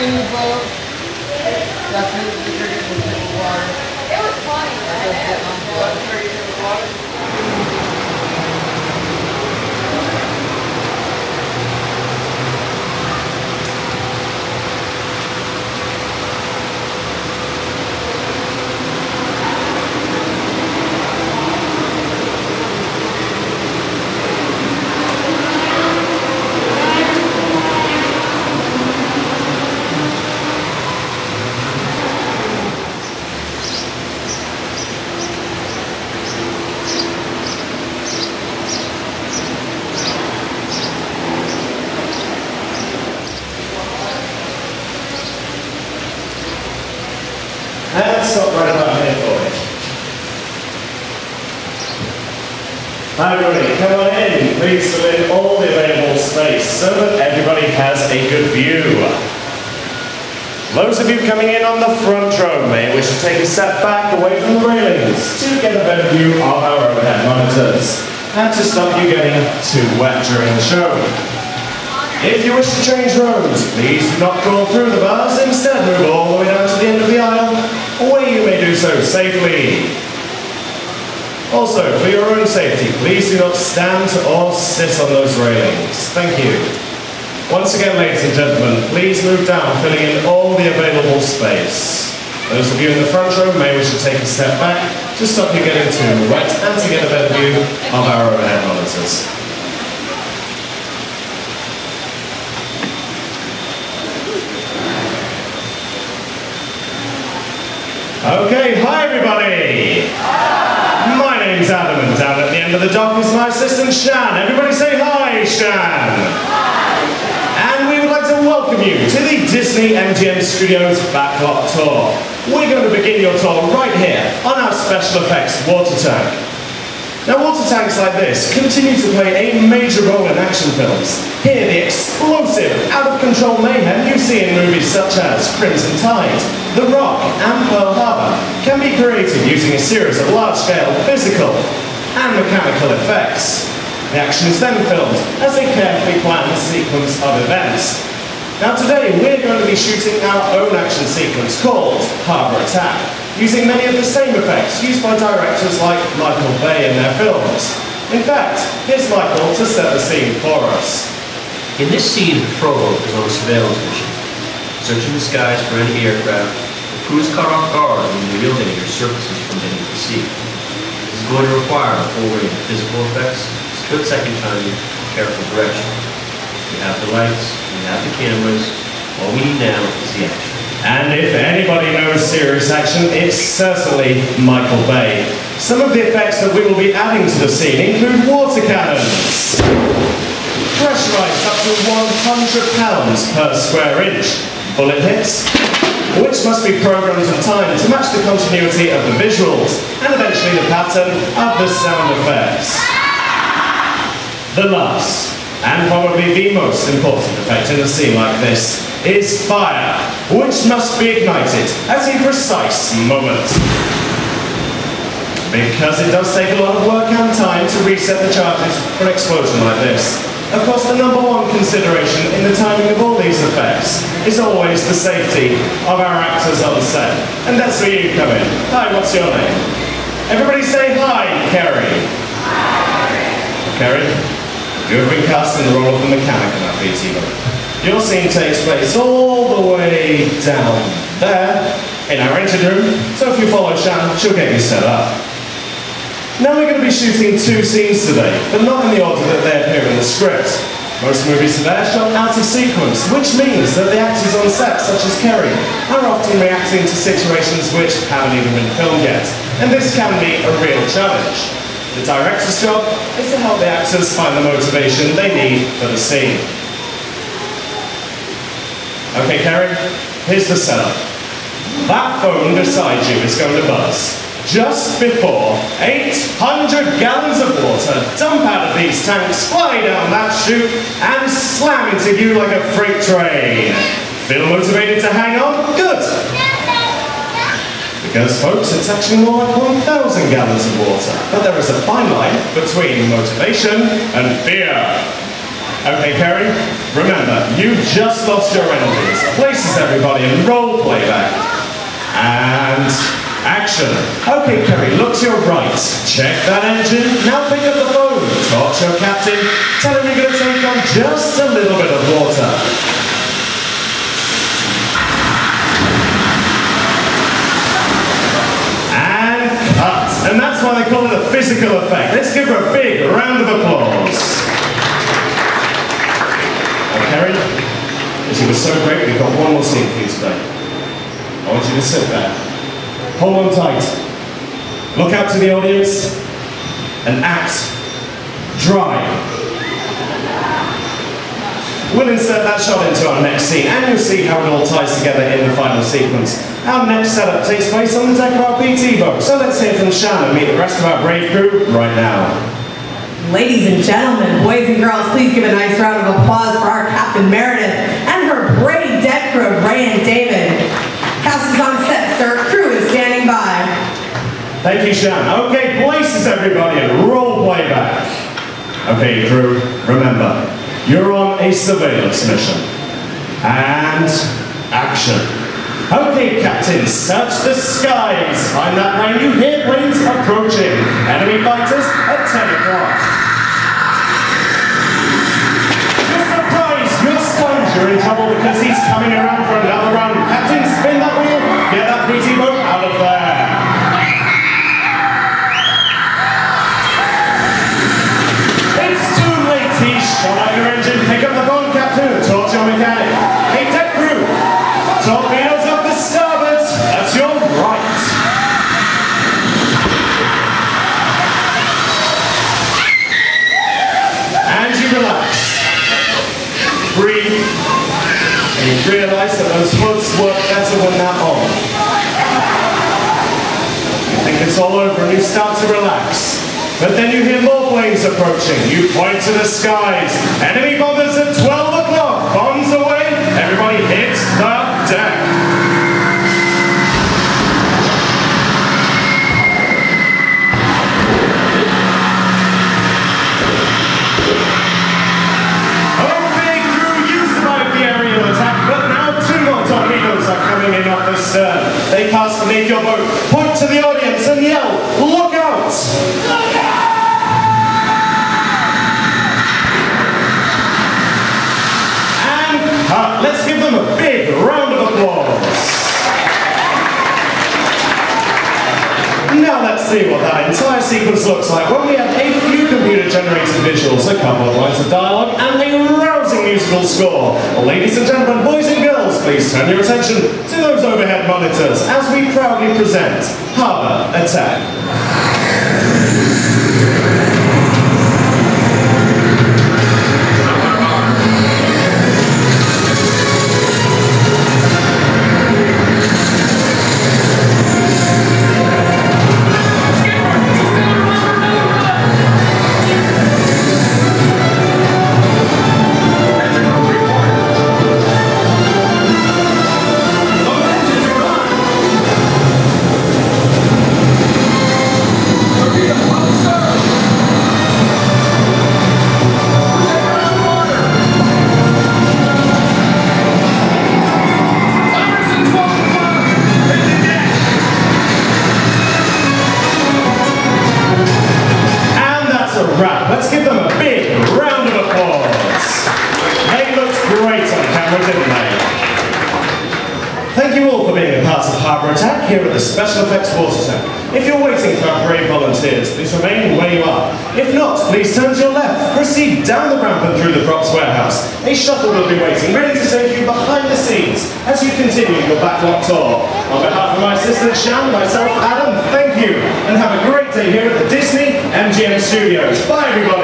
in the boat. Definitely forget to take the water. It was funny. And stop right about here for me. Hi everybody, come on in. Please fill in all the available space so that everybody has a good view. Those of you coming in on the front row may wish to take a step back away from the railings to get a better view of our overhead monitors and to stop you getting too wet during the show. If you wish to change rows, please do not crawl through the bars, instead move all the way down to the end of the aisle, where you may do so safely. Also, for your own safety, please do not stand or sit on those railings. Thank you. Once again, ladies and gentlemen, please move down, filling in all the available space. Those of you in the front row may wish to take a step back to stop you getting too wet and to get a better view of our overhead monitors. Okay, hi everybody! Hi. My name's Adam, and down at the end of the dock is my assistant Shan. Everybody say hi, Shan! Hi. And we would like to welcome you to the Disney MGM Studios Backlot Tour. We're going to begin your tour right here on our special effects water tank. Now, water tanks like this continue to play a major role in action films. Here, the explosive, out-of-control mayhem you see in movies such as Crimson Tide, The Rock, and Pearl Harbor can be created using a series of large-scale physical and mechanical effects. The action is then filmed as a carefully planned sequence of events. Now today, we're going to be shooting our own action sequence called Harbour Attack, using many of the same effects used by directors like Michael Bay in their films. In fact, here's Michael to set the scene for us. In this scene, the patrol boat is on a surveillance mission, searching the skies for any aircraft. The crew is caught off guard when the real danger surfaces from beneath the sea. This is going to require a full range of physical effects, split-second timing, and careful direction. We have the lights, we have the cameras, all we need now is the action. And if anybody knows serious action, it's certainly Michael Bay. Some of the effects that we will be adding to the scene include water cannons, pressurized up to 100 pounds per square inch, bullet hits, which must be programmed in time to match the continuity of the visuals, and eventually the pattern of the sound effects. The last, and probably the most important effect in a scene like this, is fire, which must be ignited at a precise moment. Because it does take a lot of work and time to reset the charges for an explosion like this. Of course, the number one consideration in the timing of all these effects is always the safety of our actors on set. And that's where you come in. Hi, what's your name? Everybody say hi, Kerry. Hi. Kerry? You have been cast in the role of the mechanic in that BT movie. Your scene takes place all the way down there in our engine room, so if you follow Shan, she'll get you set up. Now we're going to be shooting two scenes today, but not in the order that they appear in the script. Most movies today are shot out of sequence, which means that the actors on set, such as Kerry, are often reacting to situations which haven't even been filmed yet, and this can be a real challenge. The director's job is to help the actors find the motivation they need for the scene. Okay, Kerry, here's the setup. That phone beside you is going to buzz just before 800 gallons of water dump out of these tanks, fly down that chute, and slam into you like a freight train. Feel motivated to hang on? Good! Because, folks, it's actually more like 1,000 gallons of water. But there is a fine line between motivation and fear. Okay, Kerry, remember, you just lost your engines. Places everybody in role playback. And action. Okay, Kerry, look to your right. Check that engine. Now pick up the phone. Talk to your captain. Tell him you're going to take on just a little bit of water. And cut. And that's why they call it a physical effect. Let's give her a big round of applause. Kerry, as you were so great, we've got one more scene for you today. I want you to sit there. Hold on tight. Look out to the audience and act dry. We'll insert that shot into our next scene and you'll see how it all ties together in the final sequence. Our next setup takes place on the deck of our PT boat. So let's hear from Shan and meet the rest of our brave crew right now. Ladies and gentlemen, boys and girls, please give a nice round of applause for our Captain Meredith and her brave deck crew, Ray and David. Cast is on set, sir. Crew is standing by. Thank you, Shan. Okay, places everybody and roll playback. Okay, crew, remember, you're on a surveillance mission. And action. Okay, Captain, search the skies. Find that plane. You hear planes approaching. Enemy fighters at 10 o'clock. You're surprised. You're stunned. You're in trouble because he's coming around for another run. Captain, spin that wheel. Get that PT boat out of there. It's too late. He's shot out your engine. Pick up the phone, Captain, and talk to your mechanic. Hey, deck crew. Torpedoes. That's your right. And you relax. Breathe. And you realise that those hoods work better when they're on. You think it's all over and you start to relax. But then you hear more planes approaching. You point to the skies. Enemy bombers at 12 o'clock. Bombs away. Everybody hits the deck. They pass beneath your boat, point to the audience and yell, "Look out!" Look out! And let's give them a big round of applause. Now let's see what that entire sequence looks like when we have a few computer-generated visuals, a couple of lines of dialogue, and a rousing musical score. Well, ladies and gentlemen, boys and girls, please turn your attention to those overhead monitors as we proudly present Harbour Attack. Let's give them a big round of applause. They looked great on camera, didn't they? Thank you all for being a part of Harbour Attack here at the Special Effects Water Tank. If you're waiting for our brave volunteers, please remain where you are. If not, please turn to your left. Proceed down the ramp and through the props warehouse. A shuttle will be waiting, ready to take you behind the scenes as you continue your backlot tour. On behalf of my assistant Shan, myself, Adam, thank you, and have a great day here at the Disney MGM Studios. Bye, everybody.